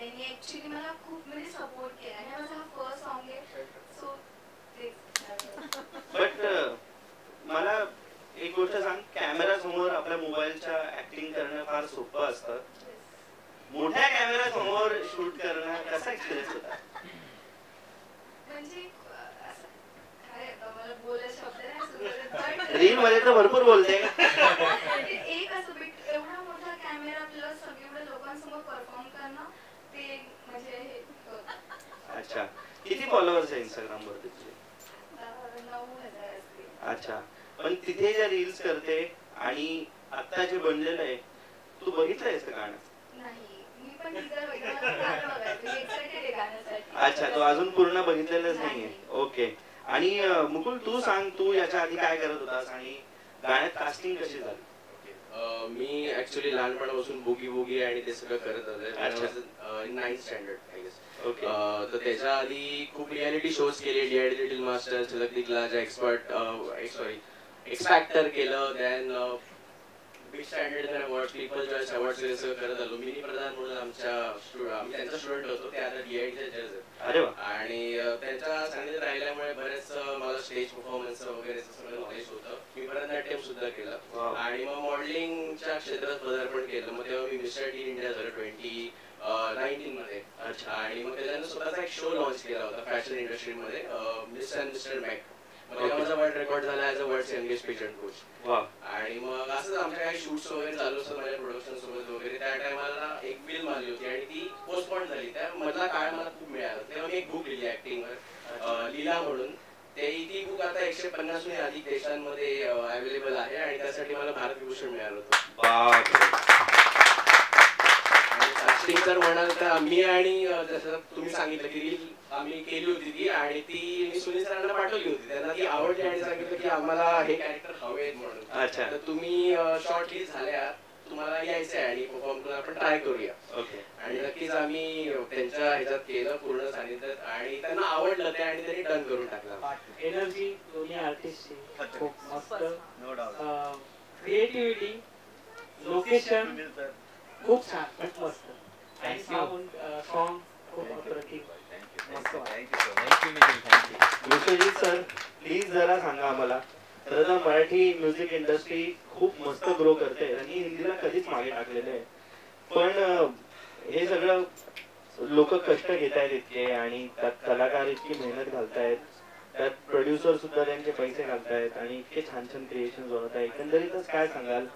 त्यांनी ॲक्च्युली मला खूप म्हणजे सपोर्ट केला आणि माझा हा फर्स्ट सॉन्ग आहे. सो बट मला एक गोष्ट सांग, कॅमेरा समोर आपल्या मोबाईलच्या ऍक्टिंग करणं फार सोपं असतं. मोठ्या कॅमेरा समोर शूट करणं कसा एक्सपिरियन्स होता? म्हणजे असं काय आता मला बोलायला शब्द नाही सुचत. रील मध्ये तर भरपूर बोलते. एक असं बिट एवढा मोठा कॅमेरा प्लस सगळ्या लोकांसमोर परफॉर्म करणं ते म्हणजे हे. अच्छा, किती फॉलोअर्स आहे इंस्टाग्राम वर तुझे? 9,000 असतील. अच्छा, पण तिथे ज्या रील्स करते आणि आता जे बनलेलं आहे, तू बघितलंयस का गाणं? नाही, मी पण टीजर बघितलं, मला गाणं बघायचं, मी एक्साइटेड आहे गाण्यासाठी. अच्छा, तू अजून पूर्ण बघितलेलंच नाहीये. ओके. आणि मुकुल, तू सांग, तू याच्या आधी काय करत होतास आणि गाण्यात कास्टिंग कशी झाली? मी ऍक्च्युली लहानपणापासून बोगी बोगी आणि ते सगळं करत होते. 9th standard I guess. Okay. तर त्याच्या आधी खूप रियालिटी शोज केले, DID little master, Jhalak Dikhlaja, X factor केलं, then big standard award, people choice award हे सगळं करत आलो. मिनी प्रधान म्हणून आम्ही त्यांचा स्टुडंट होतो, ते आता डीआयडीचे जज आहेत. अरे वा. आणि त्यांच्या सांगितलं राहिल्यामुळे बरेच मला स्टेज परफॉर्मन्स वगैरे सगळं नॉलेज होतं. मी भरतनाट्यम सुद्धा केलं आणि मग मॉडेलिंगच्या क्षेत्रात पदार्पण केलं. मग तेव्हा मी मिस्टर टीन इंडिया झालं 2019 मध्ये. अच्छा. आणि मग त्याच्यानंतर स्वतःचा एक शो लॉन्च केला होता फॅशन इंडस्ट्रीमध्ये, मिस अँड मिस्टर मॅक. तेव्हा माझा वर्ल्ड रेकॉर्ड झाला as a world youngest patient coach. आणि मग असंच आमच्या काही शूट्स वगैरे चालू असतात माझ्या प्रोडक्शन सोबत वगैरे. त्या टायमाला एक फिल्म आली होती आणि ती पोस्टपोन झाली. त्या मधला काळ मला खूप मिळाला. तेव्हा मी एक बुक लिहिली ऍक्टिंगवर, लीला म्हणून. ती बुक आता 150हून अधिक देशांमध्ये अवेलेबल आहे आणि त्यासाठी मला भारत विभूषण मिळालं होतं. कास्टिंग जर म्हणाल तर मी आणि जसं तुम्ही सांगितलं की रील आम्ही केली होती ती, आणि ती मी सुनील सरांना पाठवली होती. त्यांना ती आवडली आणि सांगितलं की आम्हाला हे कॅरेक्टर हवे आहेत म्हणून. अच्छा. तर तुम्ही शॉर्ट लिस्ट झाल्या, तुम्हाला यायचं आहे आणि परफॉर्म करून आपण ट्राय करूया. ओके. आणि नक्कीच आम्ही त्यांच्या ह्याच्यात केलं, पूर्ण सांगितलं आणि त्यांना आवडलं ते आणि त्यांनी डन करून टाकलं. एनर्जी दोन्ही आर्टिस्टची खूप मस्त, क्रिएटिव्हिटी, लोकेशन खूप छान, खूप मस्त. आणि साऊंड, सॉन्ग खूप अप्रतिम. विश्वजित सर, प्लीज जरा सांगा आम्हाला. खरं तर मराठी म्युझिक इंडस्ट्री खूप मस्त ग्रो करते आणि हिंदीला कधीच मागे टाकलेलं आहे. पण हे सगळं लोक कष्ट घेत आहेत इतके, आणि त्यात कलाकार इतकी मेहनत घालतायत, त्यात प्रोड्युसर सुद्धा त्यांचे पैसे घालतायत आणि इतके छान छान क्रिएशन होत आहे. एकंदरीतच काय सांगाल,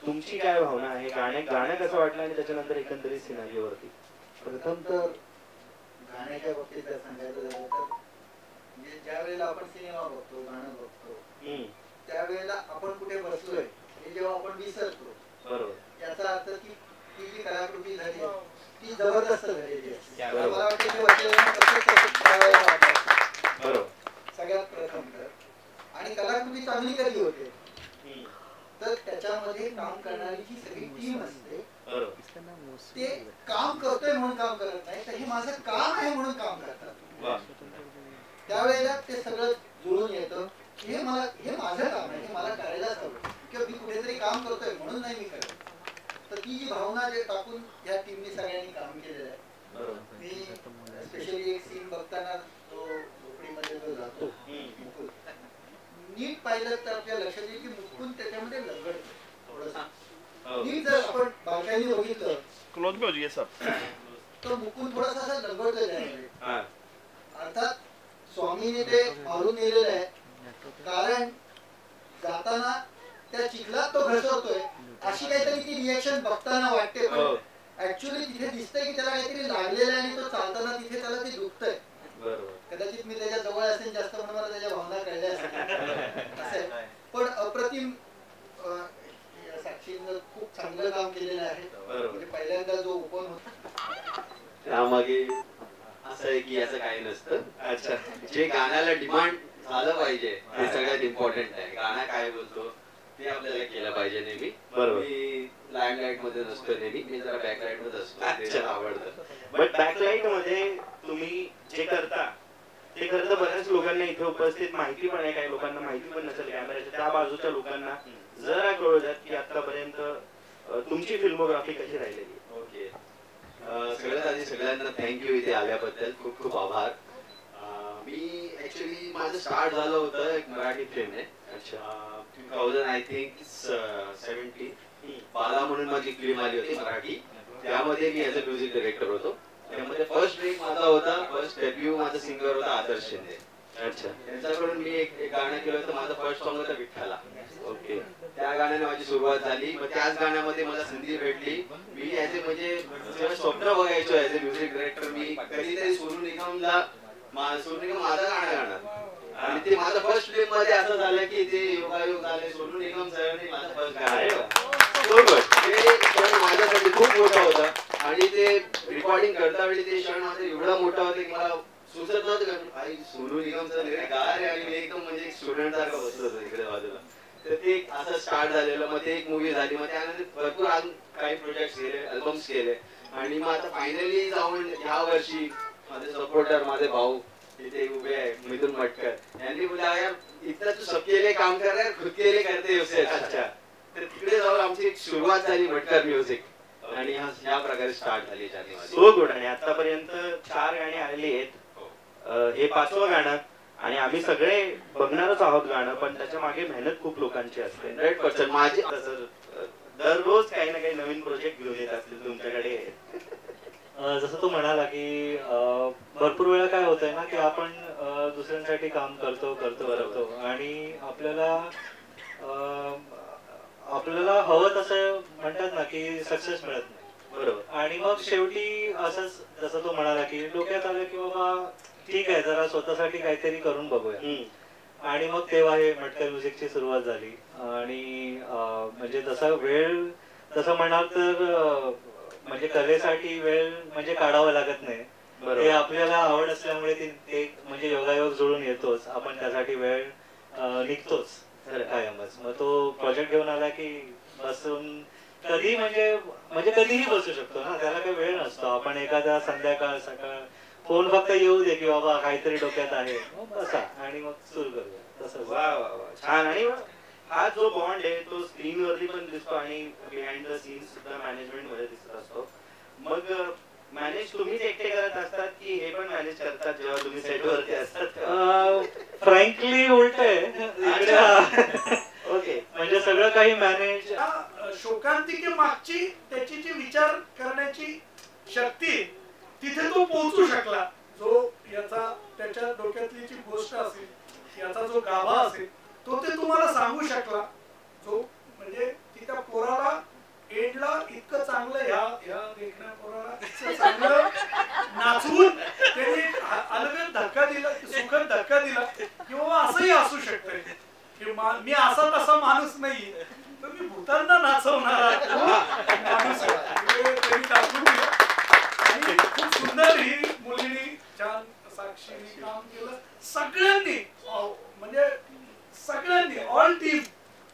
तुमची काय भावना आहे? गाणं कसं वाटलं आणि त्याच्यानंतर एकंदरीत सिनारीओवरती? प्रथम तर गाण्याच्या बाबतीत जर सांगायचं झालं तर, म्हणजे ज्या वेळेला आपण सिनेमा बघतो, गाणं बघतो, त्यावेळेला आपण कुठे बसलोय हे जेव्हा आपण विसरतो. बरोबर. याचा अर्थ की ती जी कलाकृती झाली ती जबरदस्त झालेली आहे. मला वाटतं की बरोबर सगळ्यात प्रथम तर. आणि कलाकृती चांगली कधी होते तर त्याच्यामध्ये काम करणारी जी सगळी टीम असते, ते काम करतोय म्हणून काम करत नाही, तर हे माझं काम आहे म्हणून काम करतात. त्यावेळेला ते सगळं जुळून येतं. हे माझं काम आहे, हे मला करायलाच हवं, किंवा मी कुठेतरी काम करतोय म्हणून नाही मी करत. तर ती जी भावना जे टाकून या टीमने सगळ्यांनी काम केलेलं आहे. मी स्पेशली एक सीन बघताना तो झोपडीमध्ये जो जातो मुकुल, नीट पाहिलं तर आपल्या लक्षात येईल की मुकुल त्याच्यामध्ये लंगडतो थोडंसं. नीट जर आपण बारकाईने बघितलं तर मुकुल थोडासा असा लंगडतो त्यामध्ये. अर्थात स्वामीने ते मारून नेलेलं आहे, कारण जाताना त्या चिखलात तो घसरतोय अशी काहीतरी ती रिएक्शन बघताना वाटते. पण ऍक्च्युअली तिथे दिसतंय की त्याला काहीतरी लागलेलं आहे आणि तो चालताना तिथे त्याला ते दुखतंय. कदाचित मी त्याच्या जवळ असेल जास्त म्हणून मला त्याच्या भावना कळल्या असतील. पण अप्रतिम साक्षीनं खूप चांगलं काम केलेलं आहे. म्हणजे पहिल्यांदा जो ओपन होता त्यामागे असं आहे की असं काही नसतं. अच्छा, जे गाण्याला डिमांड झालं पाहिजे ते सगळ्यात इम्पॉर्टंट आहे. गाणं काय बोलतो ते आपल्याला केलं पाहिजे नेहमी. मी लाईमलाईट मध्ये नसतो नेहमी, मी जरा बॅकलाईट मध्ये असतो, ते आवडतं. बट बॅकलाईट मध्ये तुम्ही जे करता ते खरं तर बऱ्याच लोकांना इथे उपस्थित माहिती पण आहे, काही लोकांना माहिती पण नसेल. कॅमेऱ्याच्या त्या बाजूच्या लोकांना जरा कळू द्यात की आतापर्यंत तुमची फिल्मोग्राफी कशी राहिलेली. ओके, सगळ्यात आधी सगळ्यांना थँक्यू इथे आल्याबद्दल, खूप खूप आभार. मी ऍक्च्युली माझं स्टार्ट झालं होतं एक मराठी फिल्म आहे. अच्छा. 2000 आय थिंक 70 बाला म्हणून माझी फिल्म आली होती मराठी. त्यामध्ये मी ॲज अ म्युझिक डायरेक्टर होतो. त्यामध्ये फर्स्ट ब्रेक माझा होता, फर्स्ट डेब्यू माझा सिंगर होता आदर्श शिंदे. अच्छा. त्यांच्याकडून मी एक गाणं केलं होतं. माझं फर्स्ट सॉन्ग होतं विठ्ठला. ओके. त्या गाण्याने माझी सुरुवात झाली. मग त्याच गाण्यामध्ये मला संधी भेटली. मी ॲज ए म्हणजे जेव्हा स्वप्न बघायचो ॲज ए म्युझिक डायरेक्टर, मी कधीतरी सोनू निगमला सोनू निगम माझं गाणं गाणार. आणि ते माझं फर्स्ट फिल्म मध्ये असं झालं की ते योगायोग झाले, सोनू निगम सरांनी माझं फर्स्ट गाणं. ते माझ्यासाठी खूप मोठा होता. आणि ते रेकॉर्डिंग करता वेळी ते क्षण माझं एवढा मोठा होता की मला सुचत नव्हतं आई सोनू निगम सर गा रे. आणि मी एकदम म्हणजे स्टुडंट सारखा बसलो होतो इकडे बाजूला. तर ते असं स्टार्ट झालेलं. मग ते एक मूवी झाली. मग त्यानंतर भरपूर अजून काही प्रोजेक्ट्स केले, अल्बम्स केले. आणि मग आता फायनली जाऊन ह्या वर्षी माझे सपोर्टर, माझे भाऊ इथे उभे आहे, मिथुन मटकर, यांनी बोला यार इतना तू सबके लिए काम कर रहा है, खुद के लिए करते उससे अच्छा. तर तिकडे जाऊन आमची एक सुरुवात झाली मटकर म्युझिक. आणि ह्या प्रकारे स्टार्ट झाली जानेवारी. So good. आणि आतापर्यंत 4 गाणी आलेली आहेत. हे 5वं गाणं. आणि आम्ही सगळे बघणारच आहोत गाणं, पण त्याच्या मागे मेहनत खूप लोकांची असते. 100% माझी दररोज काही ना काही नवीन प्रोजेक्ट घेऊन येत असतील तुमच्याकडे. जसं तू म्हणाला की भरपूर वेळा काय होतंय ना की आपण दुसऱ्यांसाठी काम करतो आणि आपल्याला हवं तसं म्हणतात ना की सक्सेस मिळत नाही. बरोबर. आणि मग शेवटी असंच जसं तो म्हणाला की डोक्यात आलं की बाबा ठीक आहे जरा स्वतःसाठी काहीतरी करून बघूया. आणि मग तेव्हा हे मटकर म्युझिकची सुरुवात झाली. आणि म्हणजे तसं म्हणाल तर म्हणजे कलेसाठी वेळ म्हणजे काढावा लागत नाही. ते आपल्याला आवड असल्यामुळे ते म्हणजे योगायोग जुळून येतोच. आपण त्यासाठी वेळ निघतोच कायमच. मग तो प्रोजेक्ट घेऊन आला की बसून कधी म्हणजे कधीही बसू शकतो ना, त्याला काही वेळ नसतो. आपण एखादा संध्याकाळ सकाळ फोन फक्त येऊ दे की बाबा काहीतरी डोक्यात आहे, मग बसा आणि मग सुरू करूया तसं. वा वा वा, छान. आणि हा जो बॉन्ड आहे तो स्क्रीन वरती पण दिसतो आणि बिहाइंड द सीन्स सुद्धा मॅनेजमेंट मध्ये दिसत असतो. मग मॅनेज तुम्हीच एकटे करत असतात की हे पण मॅनेज करतात जेव्हा तुम्ही सेट वरती असतात? फ्रँकली उलट आहे. ओके. म्हणजे सगळं काही मॅनेज. शोकांतिके मागची त्याची जी विचार करण्याची शक्ती तिथे तो पोहोचू शकला. जो याचा त्याच्या डोक्यातली जी गोष्ट असेल, याचा जो गाभा असेल, तो ते तुम्हाला सांगू शकला. जो म्हणजे ती त्या पोराला एंडला इतकं चांगलं ह्या देखण्या पोराला इतकं चांगलं नाचवून त्याने अलगद धक्का दिला, सुखद धक्का दिला की बाबा असंही असू शकतंय की मी असा तसा माणूस नाही, तर मी भूतांना नाचवणारा माणूस त्यांनी दाखवून दिलं. आणि खूप सुंदर ही मुलीने छान साक्षीने काम केलं. सगळ्यांनी म्हणजे सगळ्यांनी ऑल टीम.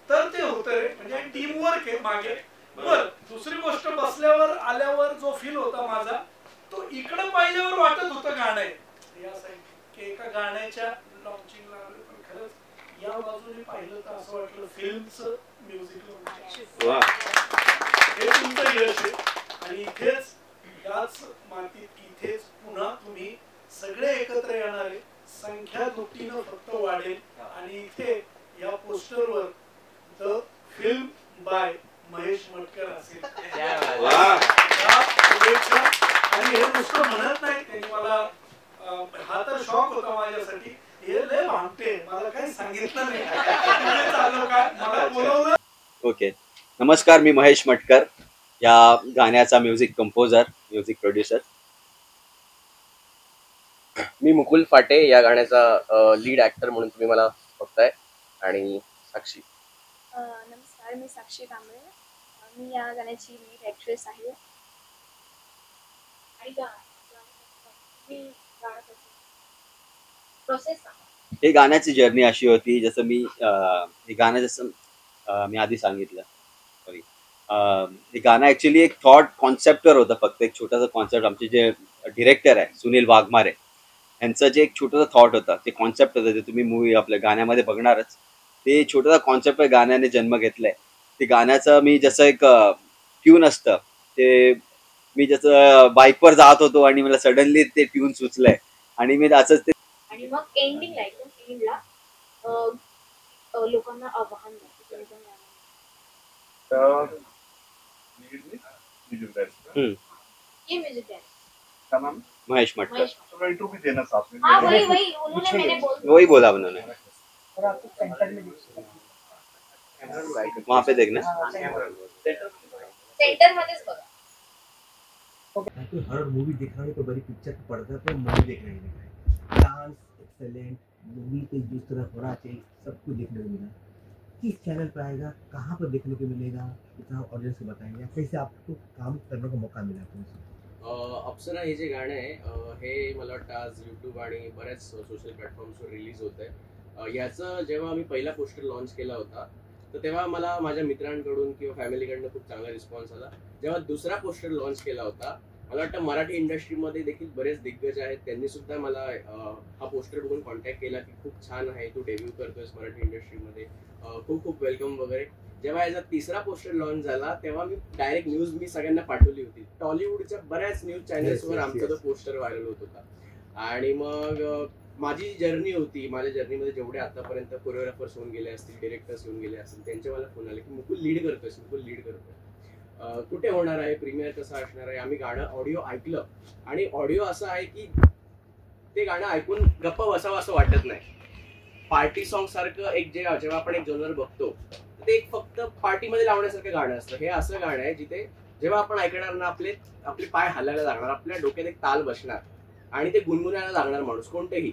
तर ते होतं रे म्हणजे टीम वर्क आहे मागे. बर दुसरी गोष्ट बसल्यावर आल्यावर जो फील होता माझा तो इकडे पाहिल्यावर वाटत होतं गाणं आहे या साईड की एका गाण्याच्या लॉन्चिंगला आलं, पण खरंच या बाजूने पाहिलं तर असं वाटलं फिल्मचं म्युझिक लॉन्च हे तुमचं यश आहे. आणि इथेच याच मातीत इथेच पुन्हा तुम्ही सगळे एकत्र येणारे संख्या दुपटीनं फक्त वाढेल. आणि इथे या पोस्टरवर the film by Mahesh Matkar असेल. आणि हे नुसतं म्हणत नाही त्यांनी मला, हा तर शॉक होता माझ्यासाठी. हे लय भामटे, मला काही सांगितलं नाही चालू काय मला बोलवलं. ओके. नमस्कार, मी महेश मटकर, या गाण्याचा म्युझिक कंपोजर, म्युझिक प्रोड्युसर. मी मुकुल फाटे, या गाण्याचा लीड ऍक्टर म्हणून तुम्ही मला बघताय. आणि साक्षी. नमस्कार, मी साक्षी कांबळे, मी या गाण्याची लीड ॲक्ट्रेस आहे. हे गाण्याची जर्नी अशी होती, जसं मी हे गाणं मी आधी सांगितलं, सॉरी, हे गाणं ॲक्च्युली एक थॉट कॉन्सेप्टवर होतं. फक्त एक छोटासा कॉन्सेप्ट. आमचे जे डिरेक्टर आहे सुनील वाघमारे यांचं जे एक छोटंसं थॉट होतं, ते कॉन्सेप्ट होतं, ते तुम्ही मूवी आपल्या गाण्यामध्ये बघणारच. ते छोटासा कॉन्सेप्ट गाण्याने जन्म घेतलाय. ते गाण्याचं मी जसं एक ट्यून असतं ते मी जसं बाईकवर जात होतो आणि मला सडनली ते ट्यून सुचलंय आणि मी असंच ते आणि मग एंडिंगला एकदम एंडला लोकांना आव्हान द्यायचं. ये music director Mahesh Matkar. Interview देना साथ में. हाँ वही उन्होंने मैंने वही बोला उन्होंने. वहाँ पे देखना सेंटर मध्येच बघा. हर मूवी देख रहा है तो बड़ी पिक्चर तो पड़ता है पर मूवी देख रहे हैं. डांस एक्सेलेंट, मूवी पे जिस तरह होना चाहिए सब कुछ देखने को मिला. किस चैनल पर आएगा, कहाँ पर देखने को मिलेगा, कितना ऑडियंस को बताएंगे, कैसे आपको काम करने का मौका मिला तुमसे? अप्सरा हे जे गाणं आहे हे मला वाटतं आज यूट्यूब आणि बऱ्याच सोशल प्लॅटफॉर्म्सवर रिलीज होत आहे. याचं जेव्हा आम्ही पहिला पोस्टर लॉन्च केला होता तर तेव्हा मला माझ्या मित्रांकडून किंवा फॅमिलीकडनं खूप चांगला रिस्पॉन्स आला. जेव्हा दुसरा पोस्टर लॉन्च केला होता मला वाटतं मराठी इंडस्ट्रीमध्ये देखील बरेच दिग्गज आहेत, त्यांनी सुद्धा मला हा पोस्टर बघून कॉन्टॅक्ट केला की खूप छान आहे, तू डेब्यू करतोयस मराठी इंडस्ट्रीमध्ये, खूप खूप वेलकम वगैरे. जेव्हा याचा तिसरा पोस्टर लॉन्च झाला तेव्हा मी डायरेक्ट न्यूज मी सगळ्यांना पाठवली होती. टॉलिवूडच्या बऱ्याच न्यूज चॅनल्सवर आमचा तो पोस्टर व्हायरल होत होता. आणि मग माझी जर्नी होती, माझ्या जर्नीमध्ये जेवढे आतापर्यंत कोरिओग्राफर्स होऊन गेले असतील, डिरेक्टर्स होऊन गेले असतील, त्यांचे मला फोन आले की मुकुल लीड करतोय, मुकुल लीड करतोय, कुठे होणार आहे, प्रीमियर कसं असणार आहे. आम्ही गाणं ऑडिओ ऐकलं आणि ऑडिओ असं आहे की ते गाणं ऐकून गप्पा बसावं असं वाटत नाही. पार्टी सॉन्ग सारखं एक जेव्हा आपण एक जॉनर बघतो ते एक फक्त पार्टीमध्ये लावण्यासारखं गाणं असतं. हे असं गाणं आहे जिथे जेव्हा आपण ऐकणार ना आपले पाय हलायला लागणार, आपल्या डोक्यात एक ताल बसणार आणि ते गुणगुणायला लागणार माणूस कोणतेही.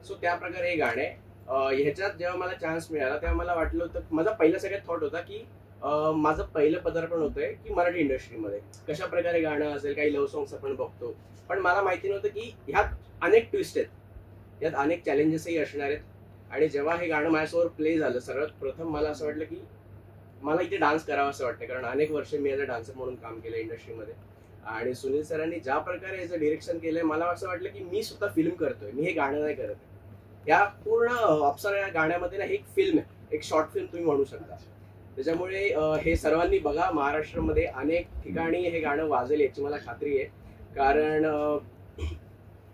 सो त्या प्रकारे हे गाणं आहे. ह्याच्यात जेव्हा मला चान्स मिळाला तेव्हा मला वाटलं होतं, माझा पहिला सगळ्यात थॉट होता की माझं पहिलं पदार्पण होतंय की मराठी इंडस्ट्रीमध्ये कशा प्रकारे गाणं असेल, काही लव्ह सॉंग्स आपण बघतो, पण मला माहिती नव्हतं की ह्यात अनेक ट्विस्ट आहेत, यात अनेक चॅलेंजेसही असणार आहेत. आणि जेव्हा हे गाणं माझ्यासमोर प्ले झालं सर्वात प्रथम मला असं वाटलं की मला इथे डान्स करावं असं वाटतं, कारण अनेक वर्ष मी ॲज अ डान्सर म्हणून काम केलं इंडस्ट्रीमध्ये. आणि सुनील सरांनी ज्या प्रकारे याचं डिरेक्शन केलंय मला असं वाटलं की मी स्वतः फिल्म करतोय, मी हे गाणं नाही करत. या पूर्ण अप्सरा या गाण्यामध्ये ना एक फिल्म आहे, एक शॉर्ट फिल्म तुम्ही म्हणू शकता. त्याच्यामुळे हे सर्वांनी बघा. महाराष्ट्रामध्ये अनेक ठिकाणी हे गाणं वाजेल याची मला खात्री आहे, कारण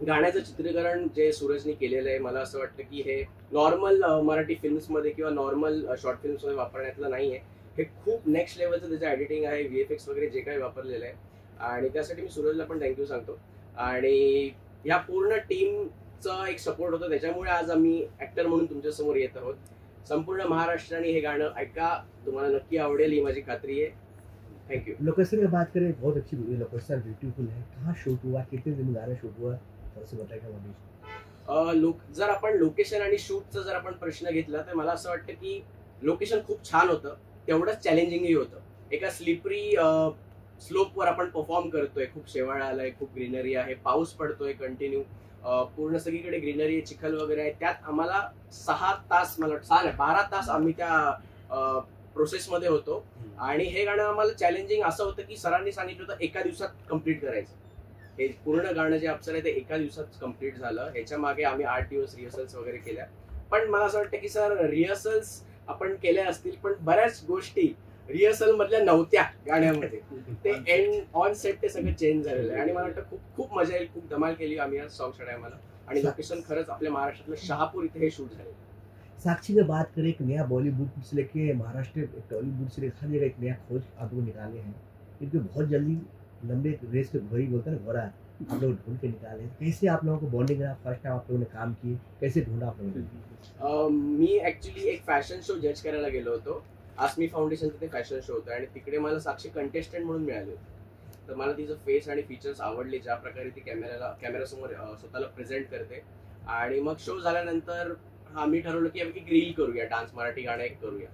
गाण्याचं चित्रीकरण जे सूरजनी केलेलं आहे मला असं वाटतं की हे नॉर्मल मराठी फिल्म्समध्ये किंवा नॉर्मल शॉर्ट फिल्म्समध्ये वापरण्यातलं नाही आहे. हे खूप नेक्स्ट लेवलचं त्याचं एडिटिंग आहे, VFX वगैरे जे काही वापरलेलं आहे. आणि त्यासाठी मी सूरजला पण थँक्यू सांगतो. आणि ह्या पूर्ण टीमचा एक सपोर्ट होता, त्याच्यामुळे आज आम्ही ॲक्टर म्हणून तुमच्यासमोर येत आहोत. संपूर्ण महाराष्ट्राने हे गाणं ऐका, तुम्हाला नक्की आवडेल ही माझी खात्री आहे. थँक्यू. लोकेशन की बात करें, बहुत अच्छी लोकेशन, ब्यूटीफुल है. कहाँ शूट हुआ, कितने दिन गाना शूट हुआ, थोडंसं बताएगा मनीष? जर आपण लोकेशन आणि शूटचा जर आपण प्रश्न घेतला तर मला असं वाटतं की लोकेशन खूप छान होतं, तेवढंच चॅलेंजिंगही होतं. एका स्लिपरी स्लोपवर आपण परफॉर्म करतोय, खूप शेवाळा आलाय, खूप ग्रीनरी आहे, पाऊस पडतोय कंटिन्यू, पूर्ण सगळीकडे ग्रीनरी आहे, चिखल वगैरे आहे. त्यात आम्हाला 6 तास, मला 12 तास आम्ही त्या प्रोसेसमध्ये होतो. आणि हे गाणं आम्हाला चॅलेंजिंग असं होतं की सरांनी सांगितलं होतं एका दिवसात कम्प्लीट करायचं. हे पूर्ण गाणं जे अप्सरा आहे ते एका दिवसात कम्प्लीट झालं. ह्याच्या मागे आम्ही 8 दिवस रिहर्सल्स वगैरे केल्या. पण मला असं वाटतं की सर रिहर्सल्स आपण केल्या असतील पण बऱ्याच गोष्टी रिहर्सल मधल्या नव्हत्या गाण्यामध्ये. ते एंड ऑन सेट ते सगळं चेंज झालेलं आहे. आणि मला वाटतं खूप खूप मजा येईल, खूप धमाल केली आम्ही आज सॉन्गच्या टायमाला. आणि लोकेशन खरंच आपल्या महाराष्ट्रातलं शहापूर इथे हे शूट झालं. साक्षी की बात करें, एक नया बॉलीवुड से लेके महाराष्ट्र, टॉलीवुड से लेकर हर जगह एक नया खोज आप लोग निकाले हैं, क्योंकि बहुत जल्दी लंबे रेस के वही बोलते हैं घोड़ा आप लोग ढूंढ के निकाले. कैसे आप लोगों को बॉन्डिंग रहा, फर्स्ट टाइम आप लोगों ने काम किए, कैसे ढूंढा आप लोगों ने? मी ऍक्च्युली एक फॅशन शो जज करायला गेलो होतो. आस्मी फाउंडेशनचं ते फॅशन शो होतं आणि तिकडे मला साक्षी कंटेस्टंट म्हणून मिळाली होती. तर मला तिचं फेस आणि फीचर्स आवडले, ज्या प्रकारे ती कॅमेरासमोर स्वतःला प्रेझेंट करते. आणि मग शो झाल्यानंतर आम्ही ठरवलं की एक रील करूया, डान्स मराठी गाणं एक करूया.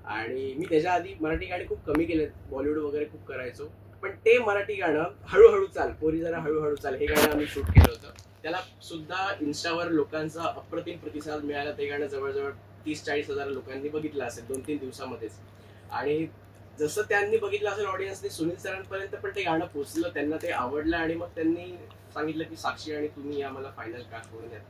आणि मी त्याच्या आधी मराठी गाणी खूप कमी केलेत, बॉलिवूड वगैरे खूप करायचो. पण ते मराठी गाणं हळूहळू चाल, पोरी जरा हळूहळू चाल, हे गाणं आम्ही शूट केलं होतं. त्याला सुद्धा इन्स्टावर लोकांचा अप्रतिम प्रतिसाद मिळाला. ते गाणं जवळजवळ 30-40 हजार लोकांनी बघितलं असेल 2-3 दिवसामध्येच. आणि जसं त्यांनी बघितलं असेल ऑडियन्सने, सुनील सरांपर्यंत पण ते गाणं पोचलं, त्यांना ते आवडलं. आणि मग त्यांनी सांगितलं की साक्षी आणि तुम्ही आम्हाला फायनल कास्ट करून द्या.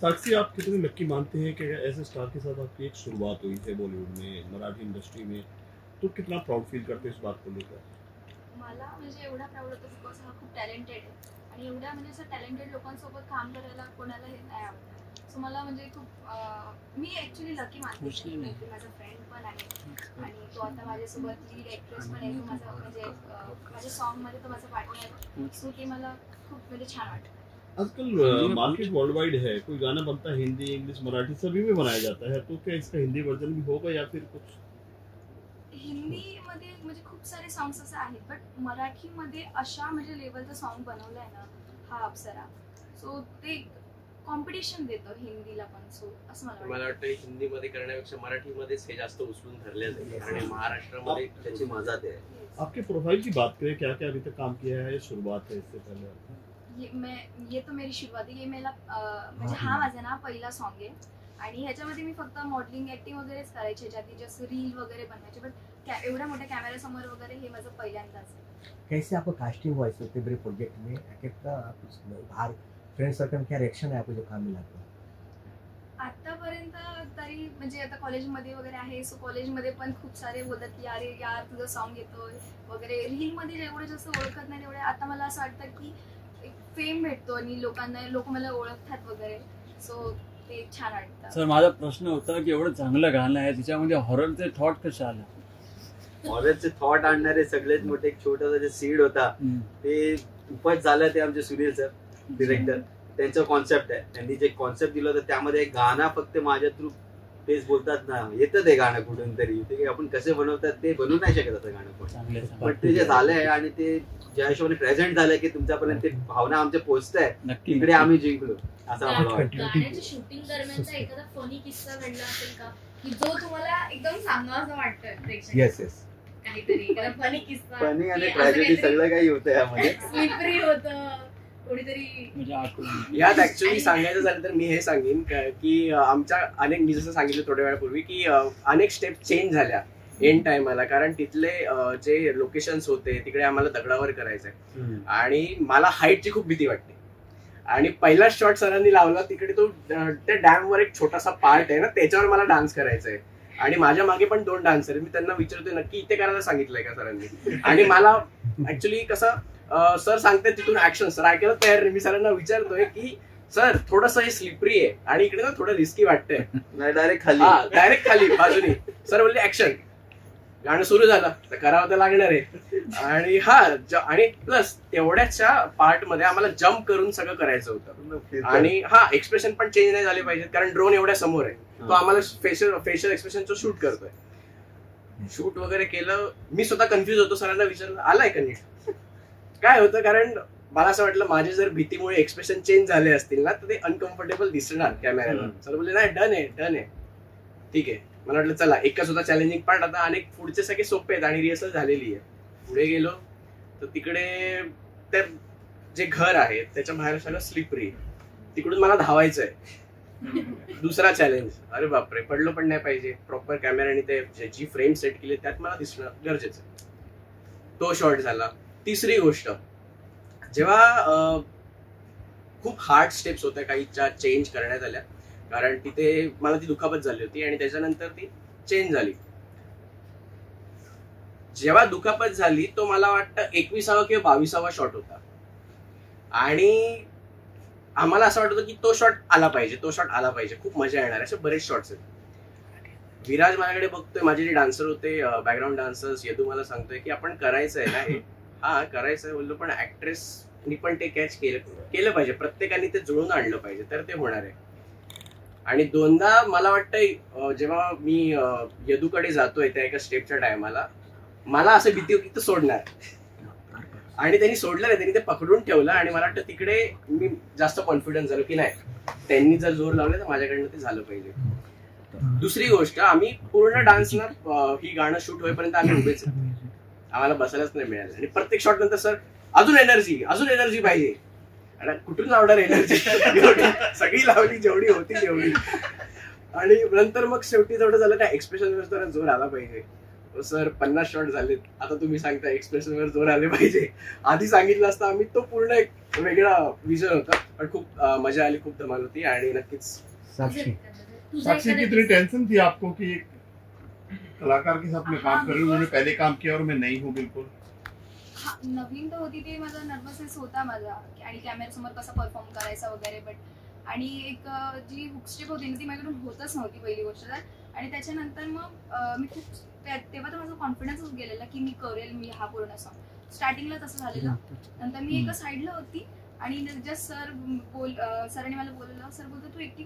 साक्षी, आप कितने नक्की मानते हैं कि ऐसे स्टार के साथ आपकी एक शुरुआत हुई है बॉलीवुड में, मराठी इंडस्ट्री में, तो कितना प्राउड फील करते हैं इस बात को लेकर? मला म्हणजे एवढा प्राऊड होतो बिकॉज हा खूप टॅलेंटेड आहे आणि एवढ्या म्हणजे असं टॅलेंटेड लोकांसोबत काम करायला कोणाला हे नाही आवडत. सो मला म्हणजे खूप मी ॲक्च्युली लकी मानते की माझा फ्रेंड पण आहे आणि तो आता माझ्यासोबत लीड ॲक्ट्रेस पण आहे. तो माझा म्हणजे माझ्या सॉन्गमध्ये तो माझा पार्टनर आहे. सो ते मला खूप म्हणजे छान वाटतं. आजकल मार्केट वर्ल्ड वाइड है, कोई गाना बनता है हिंदी इंग्लिश मराठी सभी में बनाया जाता है, तो क्या इसका हिंदी वर्जन भी होगा या फिर कुछ? हिंदीमध्ये म्हणजे खूप सारे सॉंग्स असे आहेत बट मराठीमध्ये अशा म्हणजे लेवलचं सॉन्ग बनवलं आहे ना हा अप्सरा. सो ते कॉम्पिटिशन देतं हिंदीला पण. सो असं मला वाटतं हिंदीमध्ये करण्यापेक्षा मराठीमध्येच हे जास्त उचलून धरले जाईल कारण महाराष्ट्रामध्ये त्याची मजा ते आहे. आपके प्रोफाइल की बात करें, क्या क्या अभी तक काम किया है, ये शुरुआत है इससे पहले? ये तो मेरी शुरुआत आहे. ये मेरा म्हणजे हा माझा ना पहिला सॉन्ग आहे आणि ह्याच्यामध्ये मी फक्त मॉडेलिंग ऍक्टिंग वगैरेच करायचे, ज्यात जस्ट रील वगैरे बनवायचे. बट एवढ्या मोठ्या कॅमेरा समोर वगैरे हे माझं पहिल्यांदाच आहे. कैसे आपको कास्टिंग हुआ इस बड़े प्रोजेक्ट में? कितना आप बाहर फ्रेंड सर्कल में क्या रिएक्शन है आपको जो काम मिला था? आतापर्यंत तरी म्हणजे आता कॉलेजमध्ये वगैरे आहे. सो कॉलेजमध्ये पण खूप सारे बोलतात की अरे यार तुझं सॉन्ग येतोय वगैरे. रीलमध्ये जेवढे जास्त ओळखत नाही तेवढे आता मला असं वाटतं की एक फेम भेटतो आणि लोक मला ओळखतात वगैरे. सो ते छान वाटतं. सर माझा प्रश्न होता की एवढं चांगलं गाणं आहे त्याच्यामध्ये हॉररचे थॉट कसे आले? हॉररचे थॉट आणणारे सगळ्यात मोठे एक छोटासा जे सीड होता ते उपज झालं ते आमचे सुनील सर डिरेक्टर. त्यांचं कॉन्सेप्ट आहे, त्यांनी जे कॉन्सेप्ट दिलं होतं त्यामध्ये एक गाणं फक्त माझ्या थ्रू तेच बोलतात ना येतं ते गाणं कुठून तरी ते आपण कसे बनवतात ते बनवू नाही शकत असं गाणं पण. पण ते जे झालंय आणि ते ज्या हिशोबाने प्रेझेंट झालंय की तुमच्यापर्यंत ते भावना आमच्या पोहोचताय तिकडे आम्ही जिंकलो असं आम्हाला वाटतं. गाण्याच्या शूटिंग दरम्यानचा एखादा फनी किस्सा घडला असेल का की जो तुम्हाला एकदम सांगावंसं वाटतं प्रेक्षकांना? येस येस काहीतरी एखादा फनी किस्सा. फनी आणि ट्रॅजेडी सगळं काही होतं यामध्ये. स्लिपरी होतं कोणीतरी. यात ऍक्च्युअली सांगायचं झालं तर मी हे सांगेन की आमच्या अनेक मी जसं सांगितलं थोड्या वेळापूर्वी की अनेक स्टेप चेंज झाल्या एंड टाइमला कारण तिथले जे लोकेशन्स होते तिकडे आम्हाला दगडावर करायचंय आणि मला हाईटची खूप भीती वाटते आणि पहिला शॉट सरांनी लावला तिकडे तो त्या डॅम वर एक छोटासा पार्ट आहे ना त्याच्यावर मला डान्स करायचा आहे आणि माझ्या मागे पण 2 डान्सर आहेत. मी त्यांना विचारतोय नक्की इथे करायला सांगितलंय का सरांनी आणि मला ऍक्च्युली कसं सर सांगतात तिथून ऍक्शन सर ऐकायला तयार नाही. मी सरांना विचारतोय की सर थोडंसं हे स्लिपरी आहे आणि इकडे ना थोडं रिस्की वाटतंय. डायरेक्ट खाली बाजूने. सर बोलले ऍक्शन. गाणं सुरू झालं तर करावं तर लागणार आहे आणि आणि प्लस तेवढ्याच्या पार्ट मध्ये आम्हाला जम्प करून सगळं करायचं होतं आणि एक्सप्रेशन पण चेंज नाही झाले पाहिजेत कारण ड्रोन एवढ्या समोर आहे. तो आम्हाला फेशियल एक्सप्रेशनचं शूट करतोय. शूट वगैरे केलं. मी स्वतः कन्फ्युज होतो. सरांना विचारलं आलाय का नीट काय होतं कारण मला असं वाटलं माझे जर भीतीमुळे एक्सप्रेशन चेंज झाले असतील ना तर ते अनकम्फर्टेबल दिसणार कॅमेऱ्यावर. सर बोलले नाही डन आहे ठीक आहे. मला वाटलं चला एकच होता चॅलेंजिंग पार्ट आता अनेक पुढचे सगळे सोपे आहेत आणि रिहर्सल झालेली आहे. पुढे गेलो तर तिकडे ते जे घर आहे त्याच्या बाहेर सगळं स्लिपरी. तिकडून मला धावायचंय. दुसरा चॅलेंज. अरे बापरे पडलो पण नाही पाहिजे. प्रॉपर कॅमेराने ते जी फ्रेम सेट केली त्यात मला दिसणं गरजेचं. तो शॉट झाला. तिसरी गोष्ट जेव्हा खूप हार्ड स्टेप्स होत्या काहीच्या चेंज करण्यात आल्या कारण तिथे मला ती दुखापत झाली होती आणि त्याच्यानंतर ती चेंज झाली. जेव्हा दुखापत झाली तो मला वाटतं 21वा किंवा 22वा शॉट होता आणि आम्हाला असं वाटत होतं की तो शॉट आला पाहिजे खूप मजा येणार. असे बरेच शॉट्स आहेत. विराज माझ्याकडे बघतोय. माझे जे डान्सर होते बॅकग्राऊंड डान्सर्स यदू मला सांगतोय की आपण करायचंय ना हे. करायचंय बोललो पण ऍक्ट्रेसनी पण ते कॅच केलं पाहिजे. प्रत्येकाने ते जुळून आणलं पाहिजे तर ते होणार आहे. आणि 2दा मला वाटतं जेव्हा मी यदूकडे जातोय त्या एका स्टेपच्या टायमाला मला असं भीती होती तर सोडणार आणि त्यांनी सोडलं नाही. त्यांनी ते पकडून ठेवलं आणि मला वाटतं तिकडे मी जास्त कॉन्फिडन्स झालो की नाही त्यांनी जर जोर लावले तर माझ्याकडनं ते झालं पाहिजे. दुसरी गोष्ट आम्ही पूर्ण डान्सना ही गाणं शूट होईपर्यंत आम्ही उभेच आम्हाला बसायलाच नाही मिळालं आणि प्रत्येक शॉट नंतर सर अजून एनर्जी पाहिजे. आणि कुठून लावणार एनर्जी सगळी लावली जेवढी होती तेवढी आणि नंतर मग शेवटी जेवढं झालं त्या एक्सप्रेशनवर जरा जोर आला पाहिजे. सर 50 शॉट झालेत आता तुम्ही सांगता एक्सप्रेशनवर जोर आले पाहिजे. आधी सांगितलं असतं आम्ही तो पूर्ण एक वेगळा विजन होता पण खूप मजा आली खूप धमाल होती आणि नक्कीच. साक्षी कितनी टेंशन थी आपको कि एक कलाकार के साथ में काम कर रही हूँ. उन्होंने पहले काम किया और मैं नहीं हूँ बिल्कुल. नवीन तर होती ते माझा नर्वसनेस होता माझा आणि कॅमेऱ्यासमोर कसा परफॉर्म करायचा वगैरे. बट आणि एक जी हुक स्टेप होती ना ती माझ्याकडून होतच नव्हती पहिली गोष्ट तर. आणि त्याच्यानंतर मग मी खूप तेव्हा तर माझा कॉन्फिडन्सच गेलेला की मी करेल मी हा पूर्ण सॉन्ग. स्टार्टिंगला तसं झालेलं. नंतर मी एका साईडला होती आणि जस्ट सरांनी मला बोललं, सर बोलतो तू एकटी